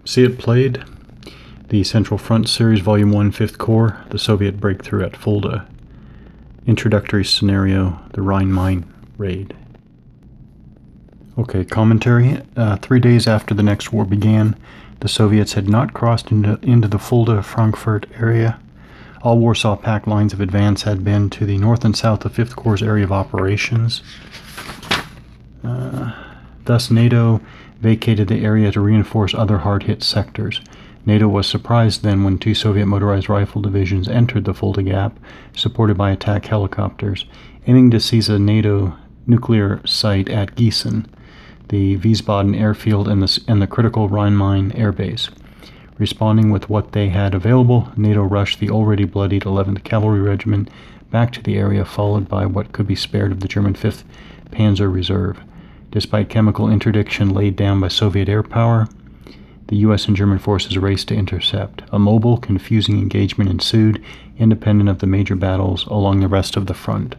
See it played. The Central Front Series Volume 1, 5th Corps, the Soviet breakthrough at Fulda. Introductory scenario, the Rhine-Main raid. Okay, commentary. 3 days after the next war began, the Soviets had not crossed into the Fulda-Frankfurt area. All Warsaw Pact lines of advance had been to the north and south of 5th Corps' area of operations. Thus, NATO vacated the area to reinforce other hard-hit sectors. NATO was surprised then when 2 Soviet motorized rifle divisions entered the Fulda Gap, supported by attack helicopters, aiming to seize a NATO nuclear site at Gießen, the Wiesbaden airfield, and the critical Rhine-Main air base. Responding with what they had available, NATO rushed the already bloodied 11th Cavalry Regiment back to the area, followed by what could be spared of the German 5th Panzer Reserve. Despite chemical interdiction laid down by Soviet air power, the U.S. and German forces raced to intercept. A mobile, confusing engagement ensued, independent of the major battles along the rest of the front.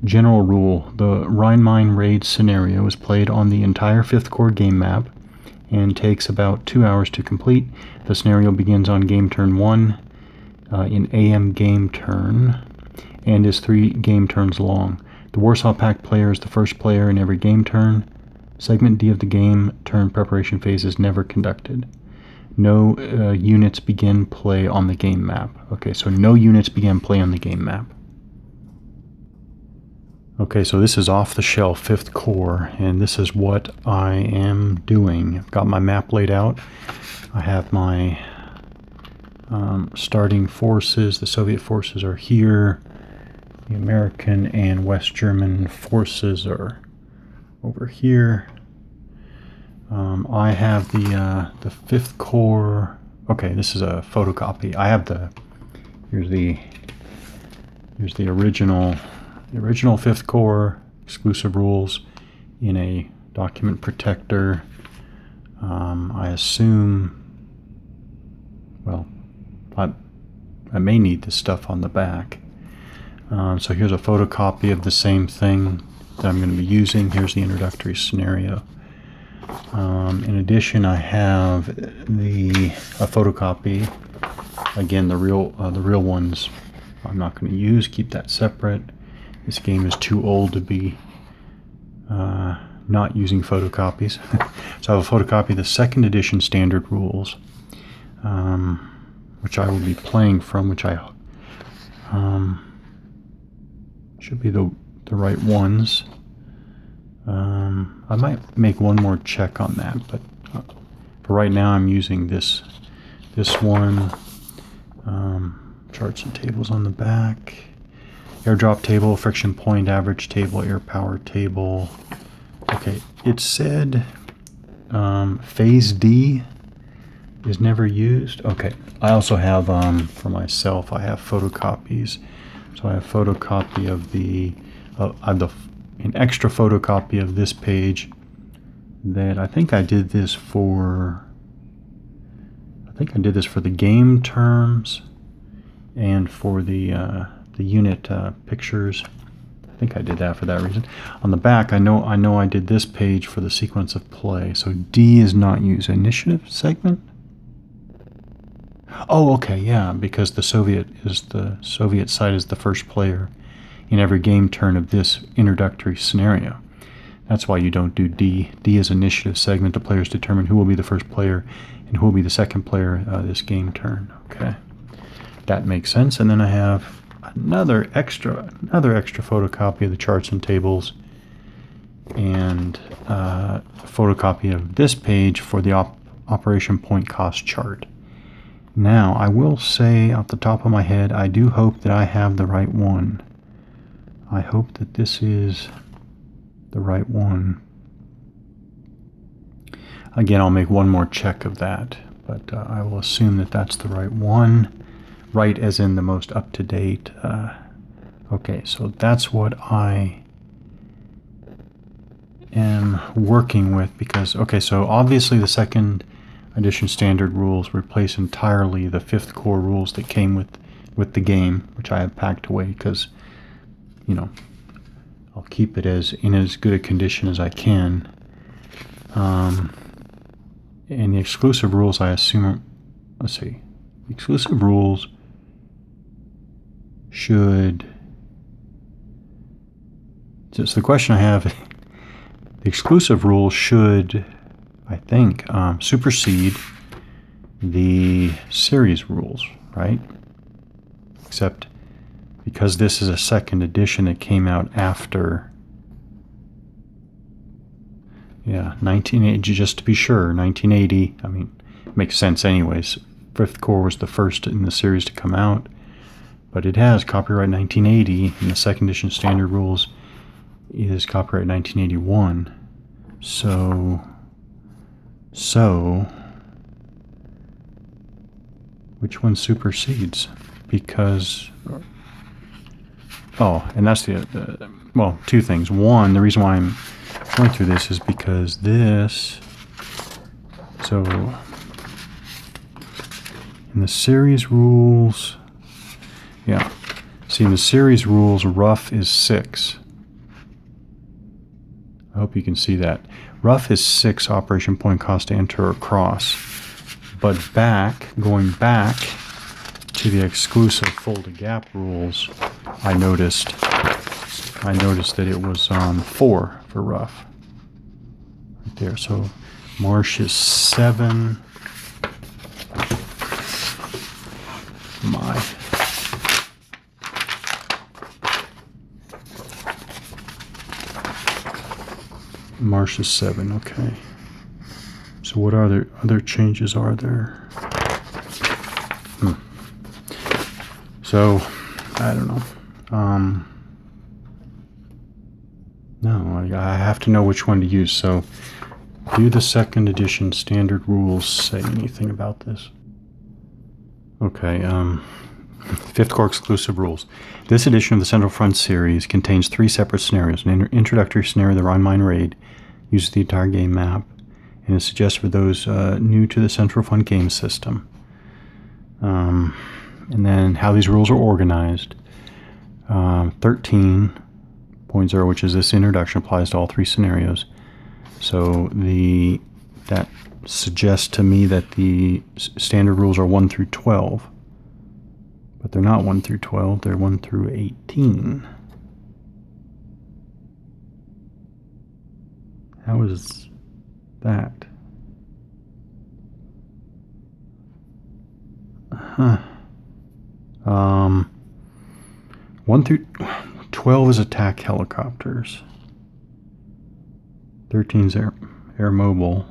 General rule: the Rhine-Main raid scenario is played on the entire 5th Corps game map and takes about 2 hours to complete. The scenario begins on game turn 1 in AM game turn and is 3 game turns long. The Warsaw Pact player is the first player in every game turn. Segment D of the game turn preparation phase is never conducted. No units begin play on the game map. Okay, so no units begin play on the game map. Okay, so this is off-the-shelf 5th Corps, and this is what I am doing. I've got my map laid out. I have my starting forces. The Soviet forces are here. The American and West German forces are over here. I have the 5th Corps. Okay, this is a photocopy. I have here's the original 5th Corps exclusive rules in a document protector. I assume, well, I may need this stuff on the back. So here's a photocopy of the same thing that I'm going to be using. Here's the introductory scenario. In addition, I have a photocopy. Again, the real ones I'm not going to use. Keep that separate. This game is too old to be not using photocopies. So I have a photocopy of the 2nd edition standard rules, which I will be playing from, which I should be the right ones. I might make one more check on that, but for right now I'm using this one. Charts and tables on the back. Airdrop table, friction point, average table, air power table. Okay, it said phase D is never used. Okay, I also have for myself, I have photocopies. So I have photocopy of an extra photocopy of this page that I think I did this for the game terms and for the unit pictures. I think I did that for that reason. On the back, I know I did this page for the sequence of play. So D is not used. Initiative segment? Oh, okay, yeah, because the Soviet side is the first player in every game turn of this introductory scenario. That's why you don't do D. D is initiative segment. The players determine who will be the first player and who will be the second player this game turn. Okay, that makes sense. And then I have another extra photocopy of the charts and tables and a photocopy of this page for the operation point cost chart. Now, I will say off the top of my head, I do hope that I have the right one. I hope that this is the right one. Again, I'll make one more check of that, but I will assume that that's the right one. Right as in the most up-to-date. Okay, so that's what I am working with because, okay, so obviously the 2nd edition standard rules replace entirely the 5th Corps rules that came with the game, which I have packed away because, you know, I'll keep it in as good a condition as I can. And the exclusive rules, I assume, let's see, exclusive rules should, just the question I have, the exclusive rules should, I think, supersede the series rules, right? Except because this is a second edition that came out after, 1980, just to be sure, 1980. I mean, it makes sense anyways. Fifth Core was the first in the series to come out, but it has copyright 1980, and the second edition standard rules is copyright 1981. So, which one supersedes? Because, and that's well, two things. One, the reason why I'm going through this is because this, so in the series rules, see, in the series rules, rough is 6. I hope you can see that. Rough is 6 operation point cost to enter across. But going back to the exclusive folded gap rules, I noticed that it was 4 for rough. Right there. So Marsh is 7. Marsh is 7, okay. So what other changes are there? So, I don't know. No, I have to know which one to use. So, do the second edition standard rules say anything about this? Okay, Fifth Core exclusive rules. This edition of the Central Front series contains 3 separate scenarios. An introductory scenario, the Rhine Mine Raid, uses the entire game map, and is suggested for those new to the Central Front game system. And then how these rules are organized. 13.0, which is this introduction, applies to all 3 scenarios. So that suggests to me that the standard rules are 1 through 12. But they're not 1 through 12, they're 1 through 18. How is that? 1 through 12 is attack helicopters. 13 is air mobile.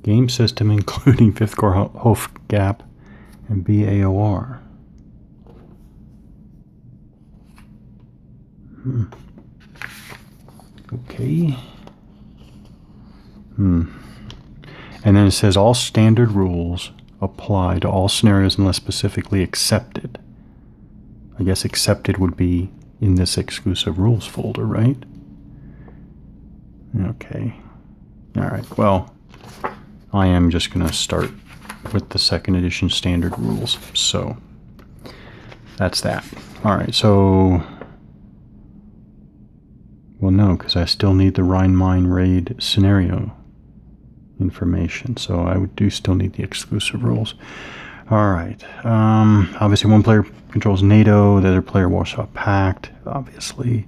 Game system including Fifth Core Hofgap and BAOR. Okay. And then it says all standard rules apply to all scenarios unless specifically accepted. I guess accepted would be in this exclusive rules folder, right? Okay. All right. Well, I am just going to start with the second edition standard rules. So that's that. All right. So, well, no, because I still need the Rhine Mine Raid scenario information. So I do still need the exclusive rules. All right. Obviously, one player controls NATO. The other player Warsaw Pact. Obviously.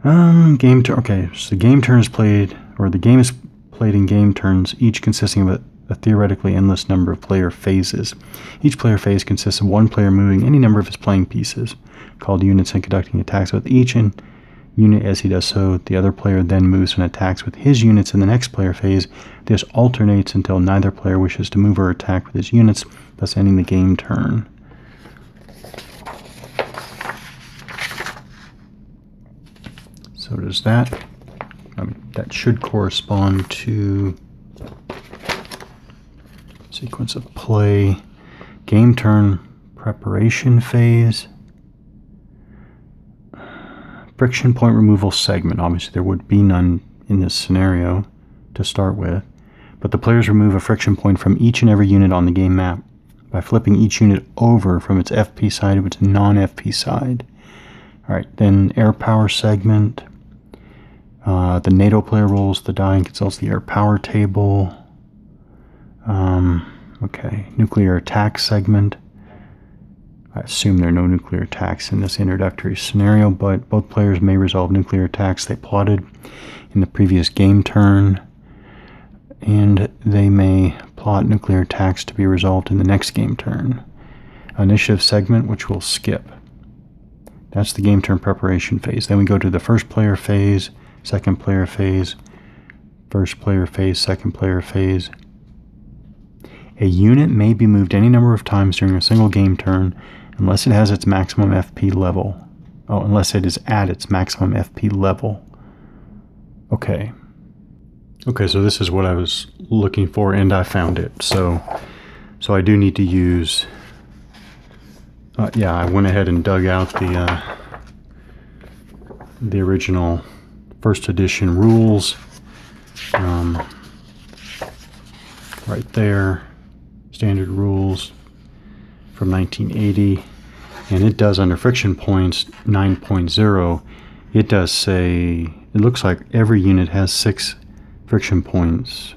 Game turn. Okay. So the game turn is played, or the game is played in game turns, each consisting of a theoretically endless number of player phases. Each player phase consists of one player moving any number of his playing pieces, called units, and conducting attacks with each unit. As he does so, the other player then moves and attacks with his units in the next player phase. This alternates until neither player wishes to move or attack with his units, thus ending the game turn. So does that. That should correspond to sequence of play, game turn, preparation phase, friction point removal segment. Obviously there would be none in this scenario to start with, but the players remove a friction point from each and every unit on the game map by flipping each unit over from its FP side to its non-FP side. All right, then air power segment. The NATO player rolls the die and consults the air power table. Okay, nuclear attack segment. I assume there are no nuclear attacks in this introductory scenario, but both players may resolve nuclear attacks they plotted in the previous game turn, and they may plot nuclear attacks to be resolved in the next game turn. Initiative segment, which we'll skip. That's the game turn preparation phase. Then we go to the first player phase, second player phase, first player phase, second player phase. A unit may be moved any number of times during a single game turn unless it has its maximum FP level. Oh, unless it is at its maximum FP level. Okay. Okay, so this is what I was looking for, and I found it. So I do need to use... yeah, I went ahead and dug out the original first edition rules. Right there. Standard rules from 1980. And it does, under friction points 9.0, it does say, it looks like every unit has 6 friction points,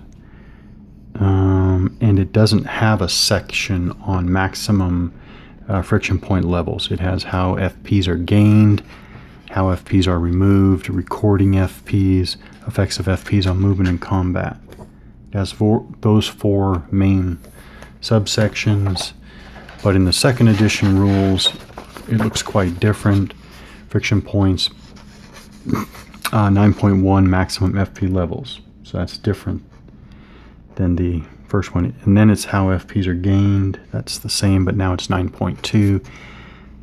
and it doesn't have a section on maximum friction point levels. It has how FPs are gained, how FPs are removed, recording FPs, effects of FPs on movement and combat. It has those 4 main subsections, but in the second edition rules it looks quite different. Friction points 9.1 maximum FP levels. So that's different than the first one. And then it's how FPs are gained. That's the same, but now it's 9.2.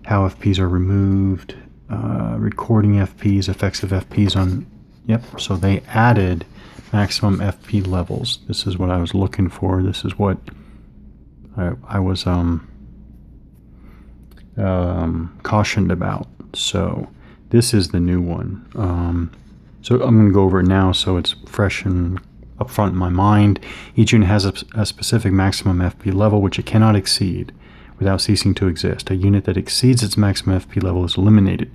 How FPs are removed. Recording FPs, effects of FPs on... Yep, so they added maximum FP levels. This is what I was looking for. This is what I was cautioned about. So this is the new one. So I'm going to go over it now so it's fresh and up front in my mind. Each unit has a specific maximum FP level which it cannot exceed without ceasing to exist. A unit that exceeds its maximum FP level is eliminated.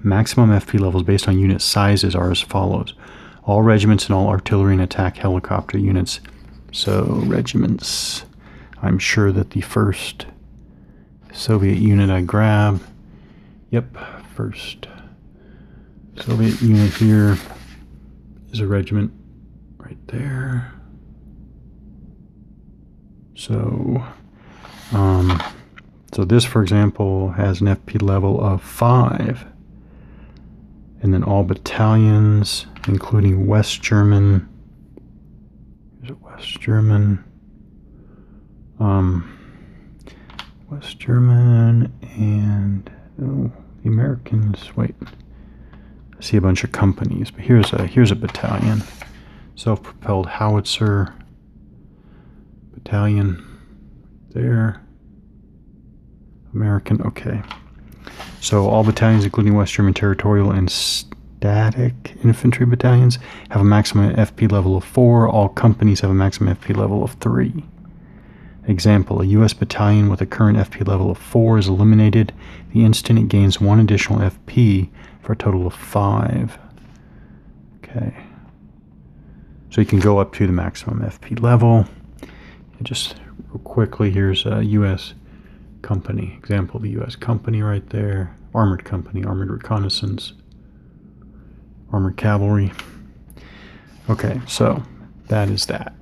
Maximum FP levels based on unit sizes are as follows. All regiments and all artillery and attack helicopter units. So regiments, I'm sure that the first Soviet unit I grab, yep, first Soviet unit here is a regiment right there. So, so this, for example, has an FP level of 5. And then all battalions, including West German. There's a West German. West German and the Americans. Wait. I see a bunch of companies, but here's a battalion. Self-propelled howitzer battalion there. American, okay. So all battalions, including West German territorial and static infantry battalions, have a maximum FP level of 4. All companies have a maximum FP level of 3. Example, a U.S. battalion with a current FP level of 4 is eliminated the instant it gains 1 additional FP for a total of 5. Okay. So you can go up to the maximum FP level. And just real quickly, here's a U.S. company. Example, the U.S. company right there. Armored company, armored reconnaissance, armored cavalry. Okay, so that is that.